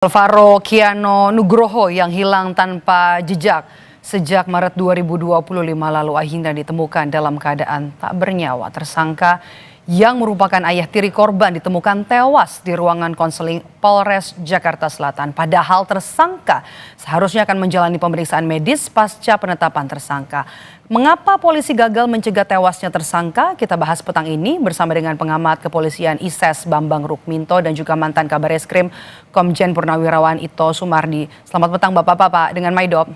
Alvaro Kiano Nugroho yang hilang tanpa jejak sejak Maret 2025 lalu akhirnya ditemukan dalam keadaan tak bernyawa. Tersangka yang merupakan ayah tiri korban ditemukan tewas di ruangan konseling Polres Jakarta Selatan. Padahal tersangka seharusnya akan menjalani pemeriksaan medis pasca penetapan tersangka. Mengapa polisi gagal mencegah tewasnya tersangka? Kita bahas petang ini bersama dengan pengamat kepolisian ISES Bambang Rukminto dan juga mantan Kabareskrim Komjen Purnawirawan Ito Sumardi. Selamat petang Bapak-bapak dengan Maidop.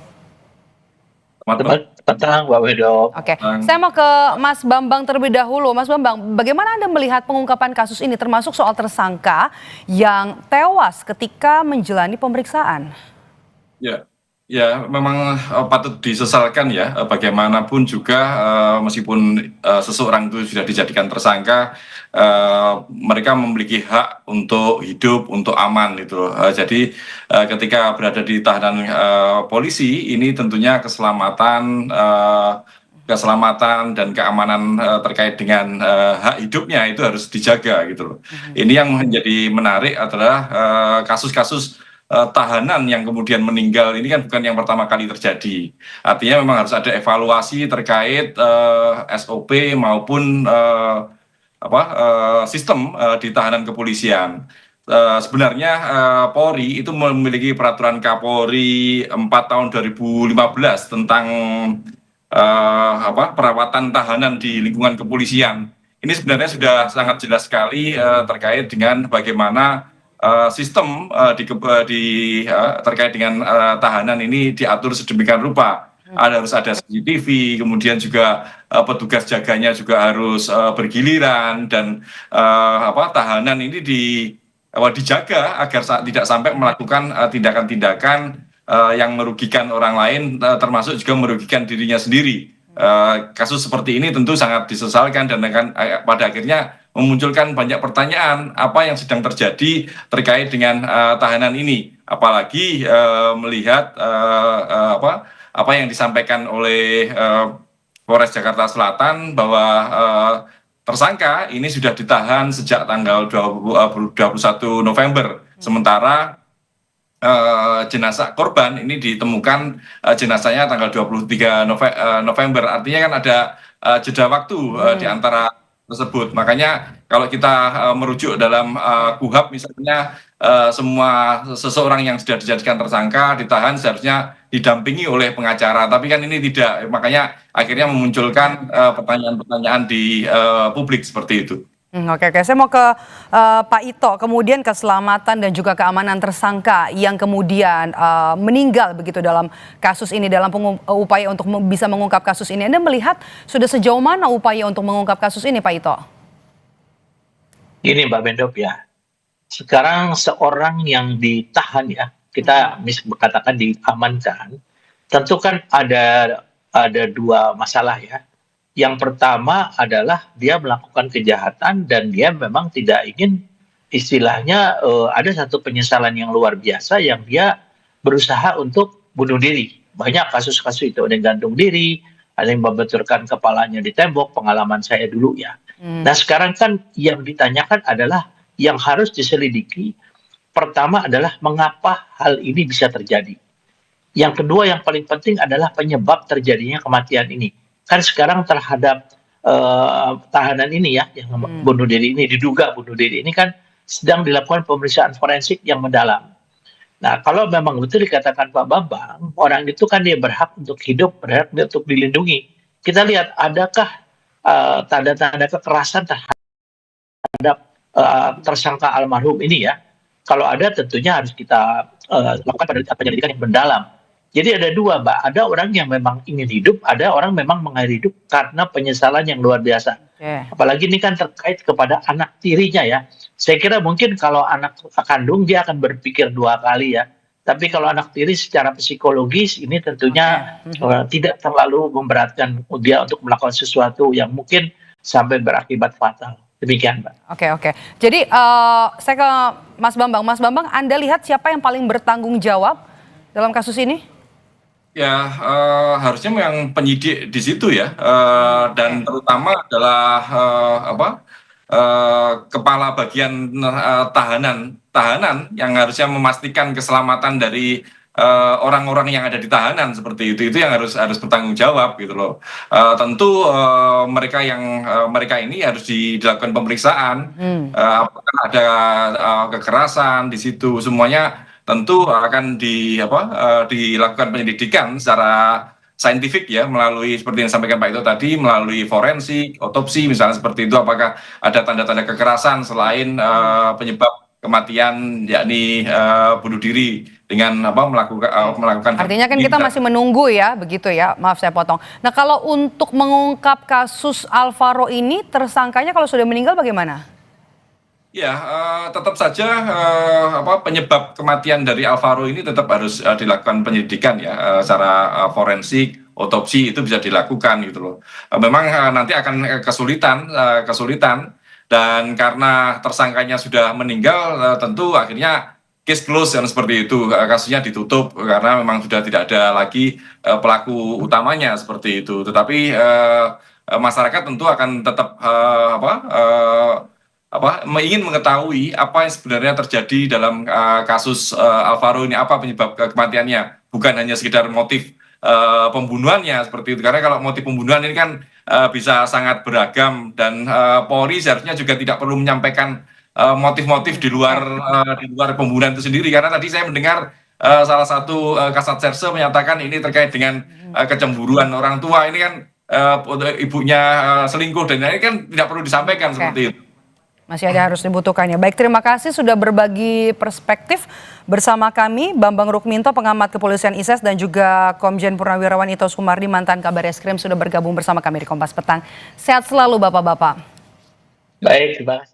Selamat petang, Mbak Wedo. Oke, saya mau ke Mas Bambang terlebih dahulu. Mas Bambang, bagaimana Anda melihat pengungkapan kasus ini termasuk soal tersangka yang tewas ketika menjalani pemeriksaan? Ya, memang patut disesalkan ya. Bagaimanapun juga meskipun seseorang itu sudah dijadikan tersangka, mereka memiliki hak untuk hidup, untuk aman itu. Jadi ketika berada di tahanan polisi, ini tentunya keselamatan dan keamanan terkait dengan hak hidupnya itu harus dijaga gitu loh. Ini yang menjadi menarik adalah kasus-kasus tahanan yang kemudian meninggal ini kan bukan yang pertama kali terjadi. Artinya memang harus ada evaluasi terkait SOP maupun sistem di tahanan kepolisian. Sebenarnya Polri itu memiliki peraturan Kapolri 4 tahun 2015 tentang perawatan tahanan di lingkungan kepolisian. Ini sebenarnya sudah sangat jelas sekali terkait dengan bagaimana sistem terkait dengan tahanan ini diatur sedemikian rupa. Harus ada CCTV, kemudian juga petugas jaganya juga harus bergiliran dan tahanan ini dijaga agar tidak sampai melakukan tindakan-tindakan yang merugikan orang lain, termasuk juga merugikan dirinya sendiri. Kasus seperti ini tentu sangat disesalkan dan akan pada akhirnya memunculkan banyak pertanyaan apa yang sedang terjadi terkait dengan tahanan ini, apalagi melihat apa yang disampaikan oleh Polres Jakarta Selatan bahwa tersangka ini sudah ditahan sejak tanggal 21 November, sementara jenazah korban ini ditemukan jenazahnya tanggal 23 November. Artinya kan ada jeda waktu di antara tersebut. Makanya kalau kita merujuk dalam KUHAP misalnya, semua seseorang yang sudah dijadikan tersangka ditahan seharusnya didampingi oleh pengacara, tapi kan ini tidak. Makanya akhirnya memunculkan pertanyaan-pertanyaan di publik seperti itu. Oke, saya mau ke Pak Ito. Kemudian keselamatan dan juga keamanan tersangka yang kemudian meninggal begitu dalam kasus ini, dalam upaya untuk bisa mengungkap kasus ini. Anda melihat sudah sejauh mana upaya untuk mengungkap kasus ini, Pak Ito? Ini Mbak Bendop ya. Sekarang seorang yang ditahan ya, kita katakan diamankan, tentu kan ada dua masalah ya. Yang pertama adalah dia melakukan kejahatan dan dia memang tidak ingin, istilahnya ada satu penyesalan yang luar biasa yang dia berusaha untuk bunuh diri. Banyak kasus-kasus itu, ada yang gantung diri, ada yang membenturkan kepalanya di tembok, pengalaman saya dulu ya. Nah sekarang kan yang ditanyakan adalah yang harus diselidiki, pertama adalah mengapa hal ini bisa terjadi. Yang kedua yang paling penting adalah penyebab terjadinya kematian ini. Kan sekarang terhadap tahanan ini ya, yang bunuh diri ini, diduga bunuh diri ini kan sedang dilakukan pemeriksaan forensik yang mendalam. Nah kalau memang betul dikatakan Pak Bambang, orang itu kan dia berhak untuk hidup, berhak untuk dilindungi. Kita lihat adakah tanda-tanda kekerasan terhadap tersangka almarhum ini ya. Kalau ada tentunya harus kita lakukan penyelidikan yang mendalam. Jadi ada dua, Mbak. Ada orang yang memang ingin hidup, ada orang memang mengakhiri hidup karena penyesalan yang luar biasa. Apalagi ini kan terkait kepada anak tirinya ya. Saya kira mungkin kalau anak kandung dia akan berpikir dua kali ya. Tapi kalau anak tiri secara psikologis ini tentunya tidak terlalu memberatkan dia untuk melakukan sesuatu yang mungkin sampai berakibat fatal. Demikian, Mbak. Oke. Jadi saya ke Mas Bambang. Mas Bambang, Anda lihat siapa yang paling bertanggung jawab dalam kasus ini? Ya, harusnya memang penyidik di situ ya, dan terutama adalah kepala bagian tahanan yang harusnya memastikan keselamatan dari orang-orang yang ada di tahanan seperti itu yang harus bertanggung jawab gitu loh. Tentu mereka ini harus dilakukan pemeriksaan, apakah ada kekerasan di situ, semuanya tentu akan dilakukan penyelidikan secara saintifik ya, melalui seperti yang disampaikan Pak Ito tadi, melalui forensik, otopsi misalnya seperti itu, apakah ada tanda-tanda kekerasan selain penyebab kematian yakni bunuh diri dengan melakukan. Artinya kan kita masih menunggu ya, begitu ya, maaf saya potong. Nah kalau untuk mengungkap kasus Alvaro ini, tersangkanya kalau sudah meninggal bagaimana? Ya, tetap saja penyebab kematian dari Alvaro ini tetap harus dilakukan penyelidikan ya, secara forensik, otopsi itu bisa dilakukan gitu loh. Memang nanti akan kesulitan dan karena tersangkanya sudah meninggal, tentu akhirnya case close yang seperti itu, kasusnya ditutup karena memang sudah tidak ada lagi pelaku utamanya seperti itu. Tetapi masyarakat tentu akan tetap ingin mengetahui apa yang sebenarnya terjadi dalam kasus Alvaro ini, apa penyebab kematiannya, bukan hanya sekedar motif pembunuhannya seperti itu. Karena kalau motif pembunuhan ini kan bisa sangat beragam dan Polri seharusnya juga tidak perlu menyampaikan motif-motif di luar pembunuhan itu sendiri. Karena tadi saya mendengar salah satu Kasat Serse menyatakan ini terkait dengan kecemburuan orang tua. Ini kan ibunya selingkuh dan ini kan tidak perlu disampaikan seperti itu. Masih ada harus dibutuhkannya. Baik, terima kasih sudah berbagi perspektif bersama kami. Bambang Rukminto, pengamat kepolisian ISES, dan juga Komjen Purnawirawan Ito Sumardi, mantan Kabar Eskrim, sudah bergabung bersama kami di Kompas Petang. Sehat selalu Bapak-Bapak. Baik, terima kasih.